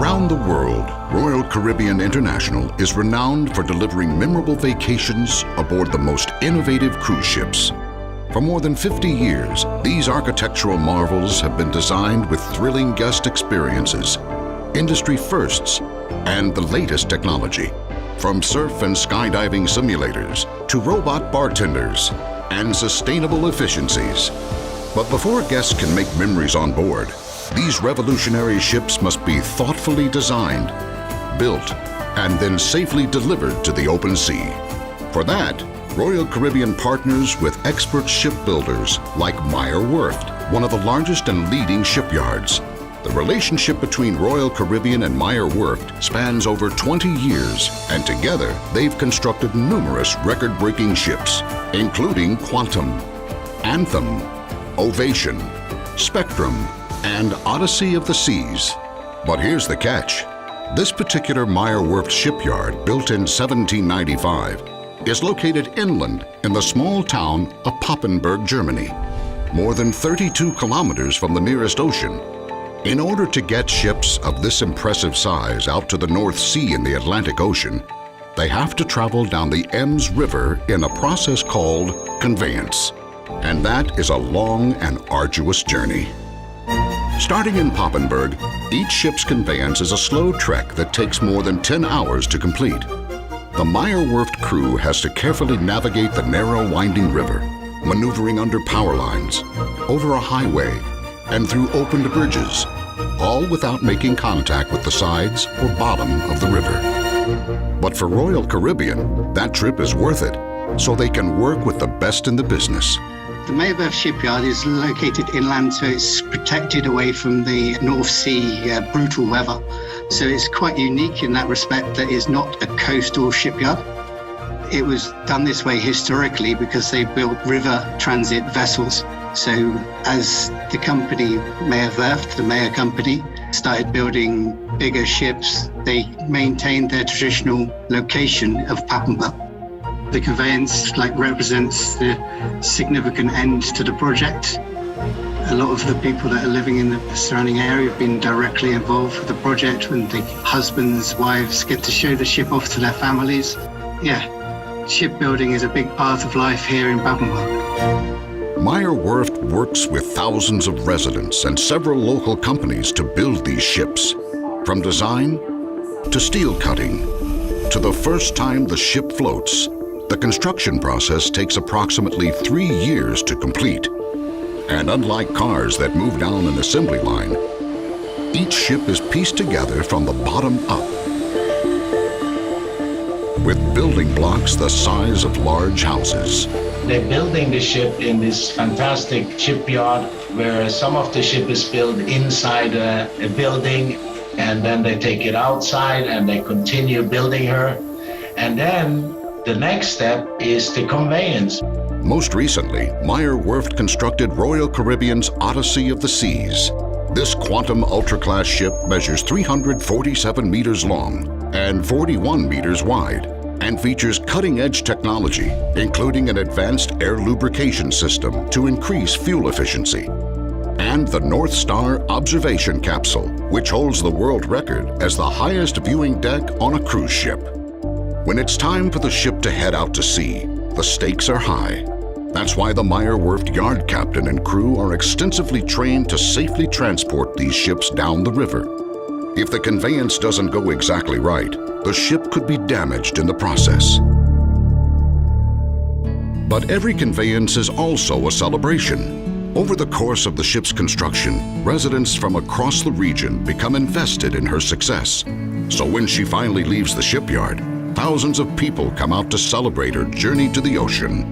Around the world, Royal Caribbean International is renowned for delivering memorable vacations aboard the most innovative cruise ships. For more than 50 years, these architectural marvels have been designed with thrilling guest experiences, industry firsts, and the latest technology. From surf and skydiving simulators to robot bartenders and sustainable efficiencies. But before guests can make memories on board, these revolutionary ships must be thoughtfully designed, built, and then safely delivered to the open sea. For that, Royal Caribbean partners with expert shipbuilders like Meyer Werft, one of the largest and leading shipyards. The relationship between Royal Caribbean and Meyer Werft spans over 20 years, and together they've constructed numerous record-breaking ships, including Quantum, Anthem, Ovation, Spectrum, and Odyssey of the Seas. But here's the catch. This particular Meyer Werft shipyard, built in 1795, is located inland in the small town of Papenburg, Germany, more than 32 kilometers from the nearest ocean. In order to get ships of this impressive size out to the North Sea in the Atlantic Ocean, they have to travel down the Ems River in a process called Conveyance. And that is a long and arduous journey. Starting in Papenburg, each ship's conveyance is a slow trek that takes more than 10 hours to complete. The Meyer Werft crew has to carefully navigate the narrow, winding river, maneuvering under power lines, over a highway, and through opened bridges, all without making contact with the sides or bottom of the river. But for Royal Caribbean, that trip is worth it, so they can work with the best in the business. The Meyer Werft shipyard is located inland, so it's protected away from the North Sea brutal weather. So it's quite unique in that respect that it's not a coastal shipyard. It was done this way historically because they built river transit vessels. So as the company Meyer Werft, the Meyer company, started building bigger ships, they maintained their traditional location of Papenburg. The conveyance represents the significant end to the project. A lot of the people that are living in the surrounding area have been directly involved with the project when the husbands, wives get to show the ship off to their families. Yeah, shipbuilding is a big part of life here in Papenburg. Meyer Werft works with thousands of residents and several local companies to build these ships. From design to steel cutting to the first time the ship floats, the construction process takes approximately 3 years to complete. And unlike cars that move down an assembly line, each ship is pieced together from the bottom up, with building blocks the size of large houses. They're building the ship in this fantastic shipyard where some of the ship is built inside a building, and then they take it outside and they continue building her. And then the next step is the conveyance. Most recently, Meyer Werft constructed Royal Caribbean's Odyssey of the Seas. This Quantum ultra-class ship measures 347 meters long and 41 meters wide, and features cutting-edge technology, including an advanced air lubrication system to increase fuel efficiency, and the North Star observation capsule, which holds the world record as the highest viewing deck on a cruise ship. When it's time for the ship to head out to sea, the stakes are high. That's why the Meyer Werft yard captain and crew are extensively trained to safely transport these ships down the river. If the conveyance doesn't go exactly right, the ship could be damaged in the process. But every conveyance is also a celebration. Over the course of the ship's construction, residents from across the region become invested in her success. So when she finally leaves the shipyard, thousands of people come out to celebrate her journey to the ocean.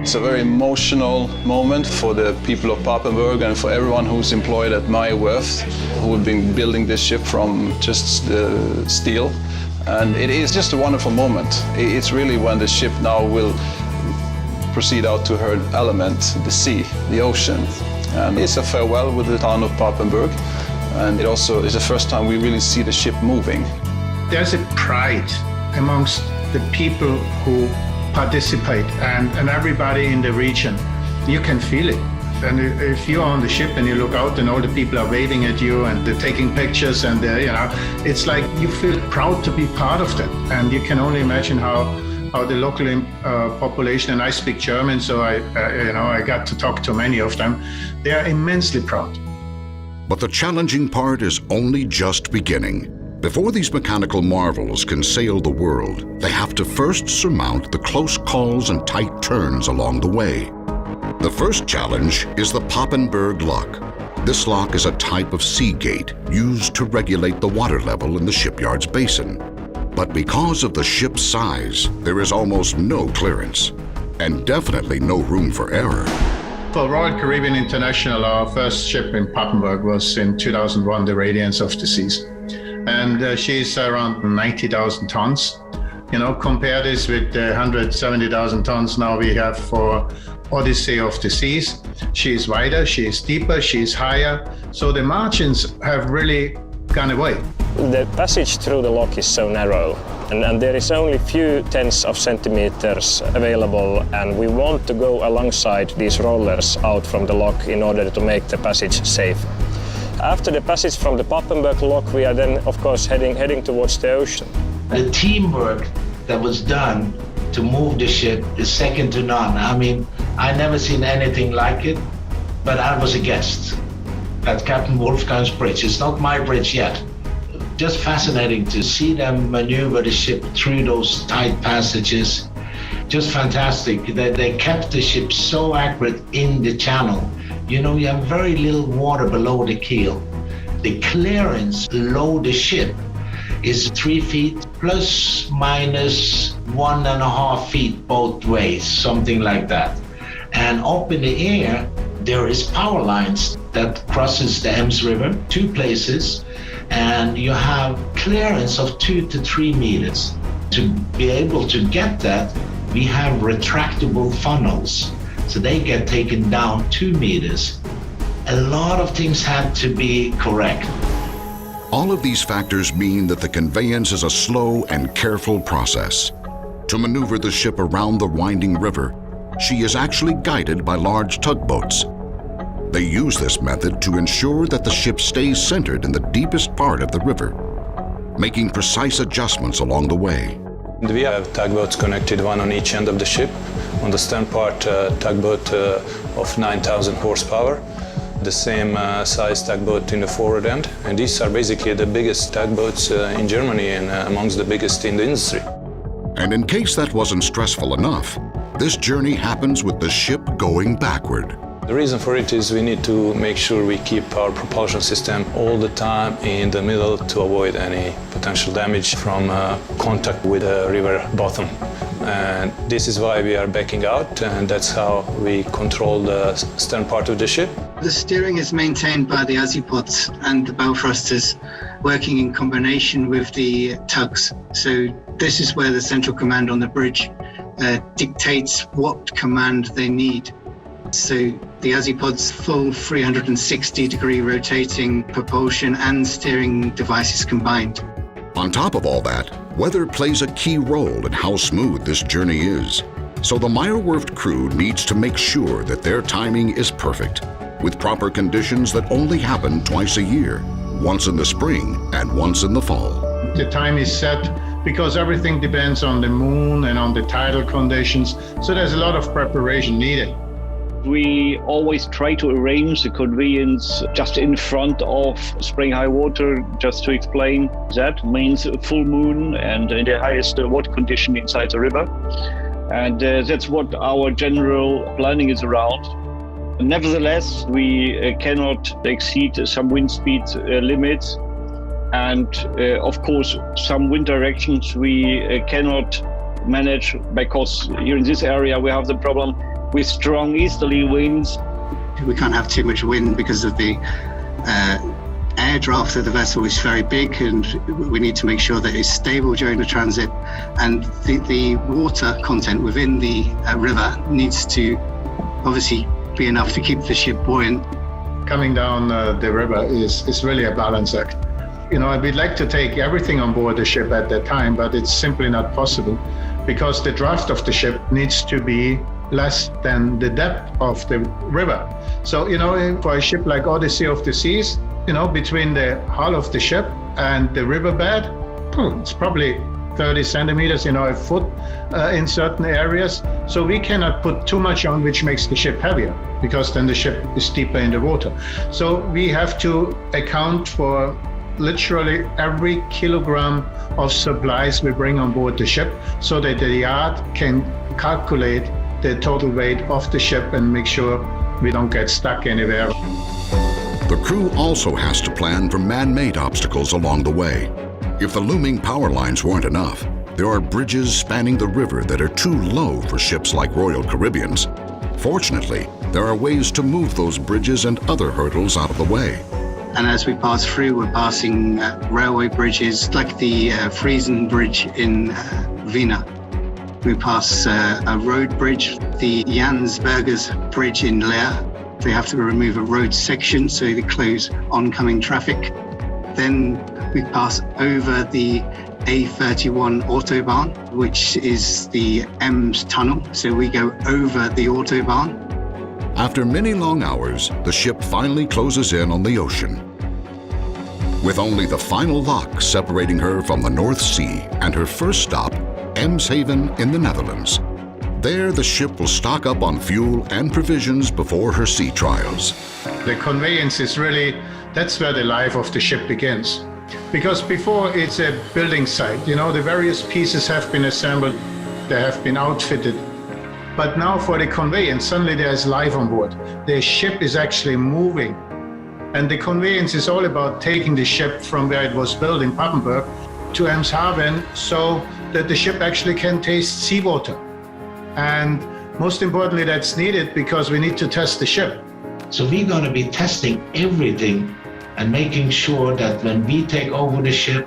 It's a very emotional moment for the people of Papenburg and for everyone who's employed at Meyer Werft, who have been building this ship from just the steel. And it is just a wonderful moment. It's really when the ship now will proceed out to her element, the sea, the ocean. And it's a farewell with the town of Papenburg. And it also is the first time we really see the ship moving. There's a pride amongst the people who participate and everybody in the region. You can feel it. And if you're on the ship and you look out and all the people are waving at you and they're taking pictures and it's like you feel proud to be part of that. And you can only imagine how the local population, and I speak German, so I got to talk to many of them. They are immensely proud. But the challenging part is only just beginning. Before these mechanical marvels can sail the world, they have to first surmount the close calls and tight turns along the way. The first challenge is the Papenburg lock. This lock is a type of sea gate used to regulate the water level in the shipyard's basin. But because of the ship's size, there is almost no clearance, and definitely no room for error. For Royal Caribbean International, our first ship in Papenburg was in 2001, the Radiance of the Seas. And she's around 90,000 tons. Compare this with the 170,000 tons now we have for Odyssey of the Seas. She's wider, she's deeper, she's higher. So the margins have really gone away. The passage through the lock is so narrow, and there is only few tenths of centimeters available, and we want to go alongside these rollers out from the lock in order to make the passage safe. After the passage from the Papenburg lock, we are then, of course, heading towards the ocean. The teamwork that was done to move the ship is second to none. I mean, I never seen anything like it, but I was a guest at Captain Wolfgang's bridge. It's not my bridge yet. Just fascinating to see them maneuver the ship through those tight passages. Just fantastic. They kept the ship so accurate in the channel. You have very little water below the keel. The clearance below the ship is 3 feet plus minus 1.5 feet both ways, something like that. And up in the air, there is power lines that crosses the Ems River, 2 places, and you have clearance of 2 to 3 meters. To be able to get that, we have retractable funnels, so they get taken down 2 meters. A lot of things had to be correct. All of these factors mean that the conveyance is a slow and careful process. To maneuver the ship around the winding river, she is actually guided by large tugboats. They use this method to ensure that the ship stays centered in the deepest part of the river, making precise adjustments along the way. We have tugboats connected, one on each end of the ship. On the stern part, tugboat of 9,000 horsepower. The same size tugboat in the forward end. And these are basically the biggest tugboats in Germany and amongst the biggest in the industry. And in case that wasn't stressful enough, this journey happens with the ship going backward. The reason for it is we need to make sure we keep our propulsion system all the time in the middle to avoid any potential damage from contact with the river bottom. And this is why we are backing out, and that's how we control the stern part of the ship. The steering is maintained by the azipods and the bow thrusters working in combination with the tugs. So this is where the central command on the bridge dictates what command they need. So the azipods full 360-degree rotating propulsion and steering devices combined. On top of all that, weather plays a key role in how smooth this journey is. So the Meyer-Werft crew needs to make sure that their timing is perfect, with proper conditions that only happen twice a year, once in the spring and once in the fall. The time is set because everything depends on the moon and on the tidal conditions, so there's a lot of preparation needed. We always try to arrange the conveyance just in front of spring high water. Just to explain, that means full moon and the highest water condition inside the river. And that's what our general planning is around. Nevertheless, we cannot exceed some wind speed limits. And of course, some wind directions we cannot manage, because here in this area we have the problem with strong easterly winds. We can't have too much wind because of the air draft of the vessel is very big, and we need to make sure that it's stable during the transit. And the water content within the river needs to obviously be enough to keep the ship buoyant. Coming down the river is really a balance act. We'd like to take everything on board the ship at that time, but it's simply not possible because the draft of the ship needs to be less than the depth of the river. So, for a ship like Odyssey of the Seas, between the hull of the ship and the riverbed, it's probably 30 centimeters, a foot in certain areas. So we cannot put too much on, which makes the ship heavier, because then the ship is deeper in the water. So we have to account for literally every kilogram of supplies we bring on board the ship, so that the yard can calculate the total weight of the ship and make sure we don't get stuck anywhere. The crew also has to plan for man-made obstacles along the way. If the looming power lines weren't enough, there are bridges spanning the river that are too low for ships like Royal Caribbean's. Fortunately, there are ways to move those bridges and other hurdles out of the way. And as we pass through, we're passing railway bridges like the Friesen Bridge in Vienna. We pass a road bridge, the Jansbergers Bridge in Leer. They have to remove a road section, so they close oncoming traffic. Then we pass over the A31 Autobahn, which is the Ems tunnel, so we go over the Autobahn. After many long hours, the ship finally closes in on the ocean. With only the final lock separating her from the North Sea and her first stop, Eemshaven in the Netherlands. There, the ship will stock up on fuel and provisions before her sea trials. The Conveyance is really, that's where the life of the ship begins. Because before it's a building site, the various pieces have been assembled, they have been outfitted. But now for the Conveyance, suddenly there's life on board. The ship is actually moving. And the Conveyance is all about taking the ship from where it was built in Papenburg to Eemshaven, so that the ship actually can taste seawater. And most importantly, that's needed because we need to test the ship. So we're going to be testing everything and making sure that when we take over the ship,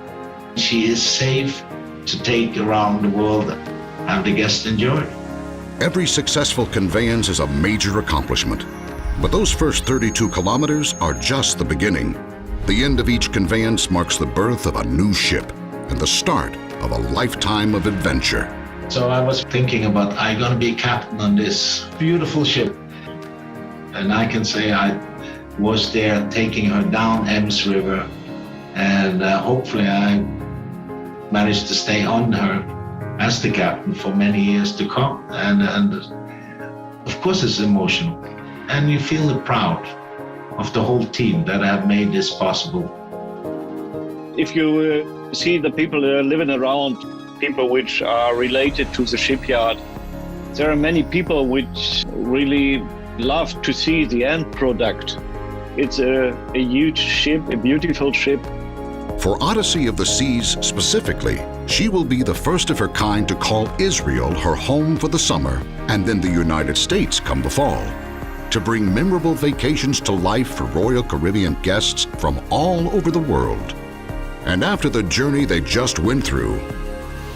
she is safe to take around the world and the guests enjoy. Every successful conveyance is a major accomplishment. But those first 32 kilometers are just the beginning. The end of each conveyance marks the birth of a new ship and the start of a lifetime of adventure. So I was thinking about, I'm going to be captain on this beautiful ship. And I can say I was there taking her down Ems River, and hopefully I managed to stay on her as the captain for many years to come. And of course it's emotional. And you feel proud of the whole team that have made this possible. If you see the people living around, people which are related to the shipyard, there are many people which really love to see the end product. It's a huge ship, a beautiful ship. For Odyssey of the Seas specifically, she will be the first of her kind to call Israel her home for the summer, and then the United States come the fall, to bring memorable vacations to life for Royal Caribbean guests from all over the world. And after the journey they just went through,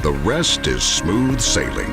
the rest is smooth sailing.